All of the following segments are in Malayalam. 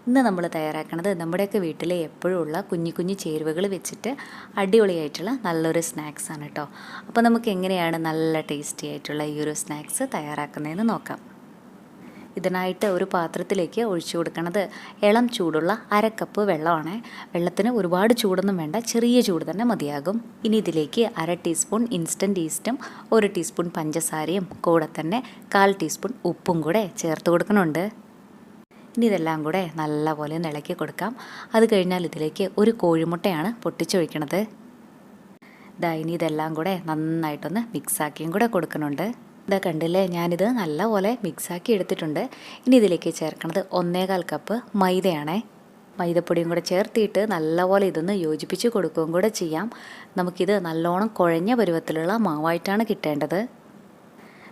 ഇന്ന് നമ്മൾ തയ്യാറാക്കുന്നത് നമ്മുടെയൊക്കെ വീട്ടിലെ എപ്പോഴും ഉള്ള കുഞ്ഞു കുഞ്ഞു ചേരുവകൾ വെച്ചിട്ട് അടിപൊളിയായിട്ടുള്ള നല്ലൊരു സ്നാക്സാണ് കേട്ടോ. അപ്പോൾ നമുക്ക് എങ്ങനെയാണ് നല്ല ടേസ്റ്റി ആയിട്ടുള്ള ഈ ഒരു സ്നാക്സ് തയ്യാറാക്കുന്നതെന്ന് നോക്കാം. ഇതിനായിട്ട് ഒരു പാത്രത്തിലേക്ക് ഒഴിച്ചു കൊടുക്കുന്നത് ഇളം ചൂടുള്ള 1/2 കപ്പ് വെള്ളമാണ്. വെള്ളത്തിന് ഒരുപാട് ചൂടൊന്നും വേണ്ട, ചെറിയ ചൂട് തന്നെ മതിയാകും. ഇനി ഇതിലേക്ക് 1/2 ടീസ്പൂൺ ഇൻസ്റ്റൻറ്റ് ഈസ്റ്റും 1 ടീസ്പൂൺ പഞ്ചസാരയും കൂടെ തന്നെ 1/4 ടീസ്പൂൺ ഉപ്പും കൂടെ ചേർത്ത് കൊടുക്കുന്നുണ്ട്. ഇനി ഇതെല്ലാം കൂടെ നല്ലപോലെ ഒന്ന് ഇളക്കി കൊടുക്കാം. അത് കഴിഞ്ഞാൽ ഇതിലേക്ക് ഒരു കോഴിമുട്ടയാണ് പൊട്ടിച്ചൊഴിക്കണത്. ഇനി ഇതെല്ലാം കൂടെ നന്നായിട്ടൊന്ന് മിക്സാക്കിയും കൂടെ കൊടുക്കുന്നുണ്ട്. ഇതാ കണ്ടില്ലേ, ഞാനിത് നല്ലപോലെ മിക്സാക്കി എടുത്തിട്ടുണ്ട്. ഇനി ഇതിലേക്ക് ചേർക്കണത് 1/4 കപ്പ് മൈദയാണേ. മൈദപ്പൊടിയും കൂടെ ചേർത്തിട്ട് നല്ലപോലെ ഇതൊന്ന് യോജിപ്പിച്ച് കൊടുക്കുകയും കൂടെ ചെയ്യാം. നമുക്കിത് നല്ലോണം കുഴഞ്ഞ പരുവത്തിലുള്ള മാവായിട്ടാണ് കിട്ടേണ്ടത്.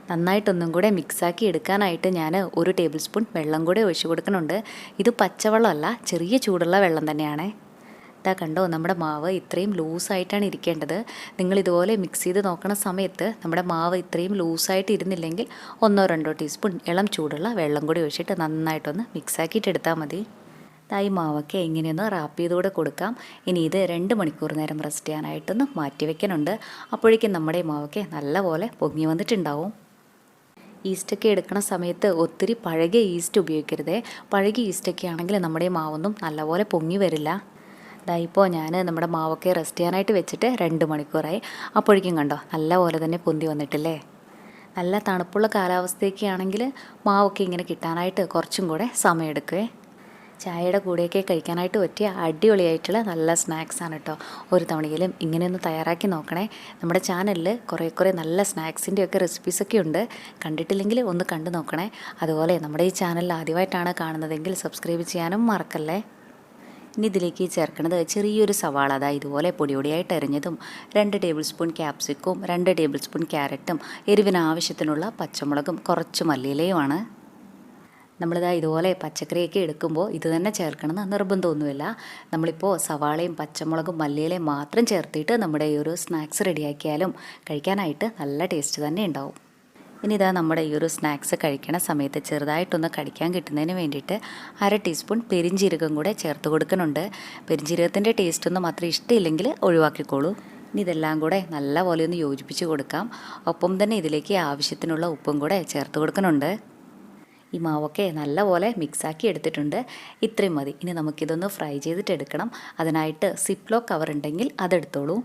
നന്നായിട്ടൊന്നും കൂടെ മിക്സാക്കി എടുക്കാനായിട്ട് ഞാൻ 1 ടേബിൾ സ്പൂൺ വെള്ളം കൂടെ ഒഴിച്ചു കൊടുക്കുന്നുണ്ട്. ഇത് പച്ചവെള്ളമല്ല, ചെറിയ ചൂടുള്ള വെള്ളം തന്നെയാണ്. ഇതാ കണ്ടോ, നമ്മുടെ മാവ് ഇത്രയും ലൂസായിട്ടാണ് ഇരിക്കേണ്ടത്. നിങ്ങൾ ഇതുപോലെ മിക്സ് ചെയ്ത് നോക്കുന്ന സമയത്ത് നമ്മുടെ മാവ് ഇത്രയും ലൂസായിട്ട് ഇരുന്നില്ലെങ്കിൽ 1-2 ടീസ്പൂൺ ഇളം ചൂടുള്ള വെള്ളം കൂടി ഒഴിച്ചിട്ട് നന്നായിട്ടൊന്ന് മിക്സാക്കിയിട്ട് എടുത്താൽ മതി. ഈ മാവൊക്കെ ഇങ്ങനെയൊന്ന് റാപ്പ് ചെയ്തുകൂടെ കൊടുക്കാം. ഇനി ഇത് 2 മണിക്കൂർ നേരം റെസ്റ്റ് ചെയ്യാനായിട്ടൊന്ന് മാറ്റി വെക്കാനുണ്ട്. അപ്പോഴേക്കും നമ്മുടെ മാവൊക്കെ നല്ലപോലെ പൊങ്ങി വന്നിട്ടുണ്ടാവും. ഈസ്റ്റൊക്കെ എടുക്കുന്ന സമയത്ത് ഒത്തിരി പഴകിയ ഈസ്റ്റ് ഉപയോഗിക്കരുതേ. പഴകിയ ഈസ്റ്റൊക്കെ ആണെങ്കിൽ നമ്മുടെ മാവൊന്നും നല്ലപോലെ പൊങ്ങി വരില്ല. ഇപ്പോൾ ഞാൻ നമ്മുടെ മാവൊക്കെ റെസ്റ്റ് ചെയ്യാനായിട്ട് വെച്ചിട്ട് 2 മണിക്കൂറായി. അപ്പോഴേക്കും കണ്ടോ നല്ലപോലെ തന്നെ പൊന്തി വന്നിട്ടില്ലേ. നല്ല തണുപ്പുള്ള കാലാവസ്ഥയൊക്കെ ആണെങ്കിൽ മാവൊക്കെ ഇങ്ങനെ കിട്ടാനായിട്ട് കുറച്ചും കൂടെ സമയമെടുക്കുവേ. ചായയുടെ കൂടെയൊക്കെ കഴിക്കാനായിട്ട് പറ്റിയ അടിപൊളിയായിട്ടുള്ള നല്ല സ്നാക്സാണ് കേട്ടോ. ഒരു തവണയിലും ഇങ്ങനെയൊന്ന് തയ്യാറാക്കി നോക്കണേ. നമ്മുടെ ചാനലിൽ കുറേ നല്ല സ്നാക്സിൻ്റെയൊക്കെ റെസിപ്പീസൊക്കെ ഉണ്ട്. കണ്ടിട്ടില്ലെങ്കിൽ ഒന്ന് കണ്ടു നോക്കണേ. അതുപോലെ നമ്മുടെ ഈ ചാനൽ ആദ്യമായിട്ടാണ് കാണുന്നതെങ്കിൽ സബ്സ്ക്രൈബ് ചെയ്യാനും മറക്കല്ലേ. ഇനി ഇതിലേക്ക് ചേർക്കുന്നത് ചെറിയൊരു സവാള, ഇതുപോലെ പൊടിയായിട്ട് അരിഞ്ഞതും 2 ടേബിൾ സ്പൂൺ ക്യാപ്സിക്കും 2 ടേബിൾ സ്പൂൺ ക്യാരറ്റും എരിവിന് ആവശ്യത്തിനുള്ള പച്ചമുളകും കുറച്ച് മല്ലിയിലയുമാണ്. ഇതുപോലെ പച്ചക്കറിയൊക്കെ എടുക്കുമ്പോൾ ഇത് തന്നെ ചേർക്കണമെന്ന് നിർബന്ധമൊന്നുമില്ല. നമ്മളിപ്പോൾ സവാളയും പച്ചമുളകും മല്ലിയിലയും മാത്രം ചേർത്തിട്ട് നമ്മുടെ ഈ ഒരു സ്നാക്സ് റെഡിയാക്കിയാലും കഴിക്കാനായിട്ട് നല്ല ടേസ്റ്റ് തന്നെ ഉണ്ടാവും. ഇനി നമ്മുടെ ഈ ഒരു സ്നാക്സ് കഴിക്കണ സമയത്ത് ചെറുതായിട്ടൊന്ന് കടിക്കാൻ കിട്ടുന്നതിന് വേണ്ടിയിട്ട് 1/2 ടീസ്പൂൺ പെരിഞ്ജീരകം കൂടെ ചേർത്ത് കൊടുക്കുന്നുണ്ട്. പെരിഞ്ജീരകത്തിൻ്റെ ടേസ്റ്റൊന്നും അത്ര ഇഷ്ടമില്ലെങ്കിൽ ഒഴിവാക്കിക്കോളൂ. ഇനി ഇതെല്ലാം കൂടെ നല്ലപോലെ ഒന്ന് യോജിപ്പിച്ച് കൊടുക്കാം. ഒപ്പം തന്നെ ഇതിലേക്ക് ആവശ്യത്തിനുള്ള ഉപ്പും കൂടെ ചേർത്ത് കൊടുക്കുന്നുണ്ട്. ഈ മാവൊക്കെ നല്ലപോലെ മിക്സാക്കി എടുത്തിട്ടുണ്ട്. ഇത്രയും മതി. ഇനി നമുക്കിതൊന്ന് ഫ്രൈ ചെയ്തിട്ട് എടുക്കണം. അതിനായിട്ട് സിപ്ലോ കവർ ഉണ്ടെങ്കിൽ അതെടുത്തോളൂ.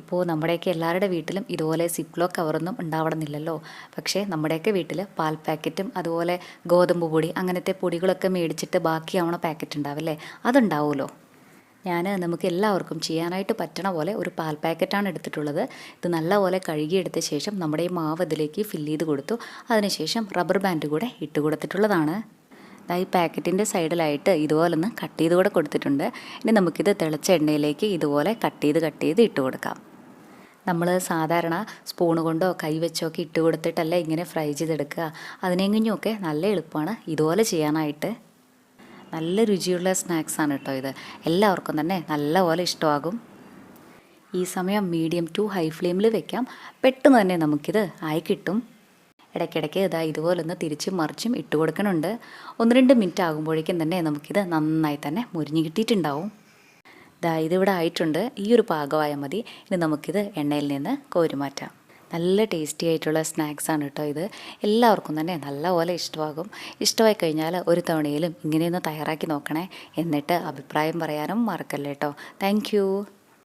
ഇപ്പോൾ നമ്മുടെയൊക്കെ എല്ലാവരുടെ വീട്ടിലും ഇതുപോലെ സിപ്ലോ കവറൊന്നും ഉണ്ടാവണമെന്നില്ലല്ലോ. പക്ഷേ നമ്മുടെയൊക്കെ വീട്ടിൽ പാൽ പാക്കറ്റും അതുപോലെ ഗോതമ്പ് പൊടി അങ്ങനത്തെ പൊടികളൊക്കെ മേടിച്ചിട്ട് ബാക്കിയാവണ പാക്കറ്റ് ഉണ്ടാവില്ലേ, അതുണ്ടാവുമല്ലോ. നമുക്ക് എല്ലാവർക്കും ചെയ്യാനായിട്ട് പറ്റണ പോലെ ഒരു പാൽ പാക്കറ്റാണ് എടുത്തിട്ടുള്ളത്. ഇത് നല്ലപോലെ കഴുകിയെടുത്ത ശേഷം നമ്മുടെ ഈ മാവ് ഇതിലേക്ക് ഫില്ല് ചെയ്ത് കൊടുത്തു. അതിനുശേഷം റബ്ബർ ബാൻഡ് കൂടെ ഇട്ട് കൊടുത്തിട്ടുള്ളതാണ്. ഈ പാക്കറ്റിൻ്റെ സൈഡിലായിട്ട് ഇതുപോലെ ഒന്ന് കട്ട് ചെയ്ത് കൂടെ കൊടുത്തിട്ടുണ്ട്. ഇനി നമുക്കിത് തിളച്ച എണ്ണയിലേക്ക് ഇതുപോലെ കട്ട് ചെയ്ത് ഇട്ട് കൊടുക്കാം. നമ്മൾ സാധാരണ സ്പൂണ് കൊണ്ടോ കൈ വെച്ചോ ഒക്കെ ഇട്ട് കൊടുത്തിട്ടല്ല ഇങ്ങനെ ഫ്രൈ ചെയ്തെടുക്കുക. അതിനെങ്കിലുമൊക്കെ നല്ല എളുപ്പമാണ് ഇതുപോലെ ചെയ്യാനായിട്ട്. നല്ല രുചിയുള്ള സ്നാക്സാണ് കേട്ടോ ഇത്. എല്ലാവർക്കും തന്നെ നല്ലപോലെ ഇഷ്ടമാകും. ഈ സമയം മീഡിയം ടു ഹൈ ഫ്ലെയിമിൽ വെക്കാം. പെട്ടെന്ന് തന്നെ നമുക്കിത് ആയി കിട്ടും. ഇടയ്ക്കിടയ്ക്ക് ഇതുപോലൊന്ന് തിരിച്ചും മറിച്ചും ഇട്ട് കൊടുക്കണുണ്ട്. 1-2 മിനിറ്റ് ആകുമ്പോഴേക്കും തന്നെ നമുക്കിത് നന്നായി തന്നെ മുരിഞ്ഞ് കിട്ടിയിട്ടുണ്ടാവും. ഇതിവിടെ ആയിട്ടുണ്ട്. ഈ ഒരു പാകമായ മതി. ഇനി നമുക്കിത് എണ്ണയിൽ നിന്ന് കോരി മാറ്റാം. നല്ല ടേസ്റ്റി ആയിട്ടുള്ള സ്നാക്സാണ് കേട്ടോ ഇത്. എല്ലാവർക്കും തന്നെ നല്ലപോലെ ഇഷ്ടമാകും. ഇഷ്ടമായി കഴിഞ്ഞാൽ ഒരു തവണയിലും ഇങ്ങനെയൊന്ന് തയ്യാറാക്കി നോക്കണേ. എന്നിട്ട് അഭിപ്രായം പറയാനും മറക്കല്ലേ കേട്ടോ. താങ്ക്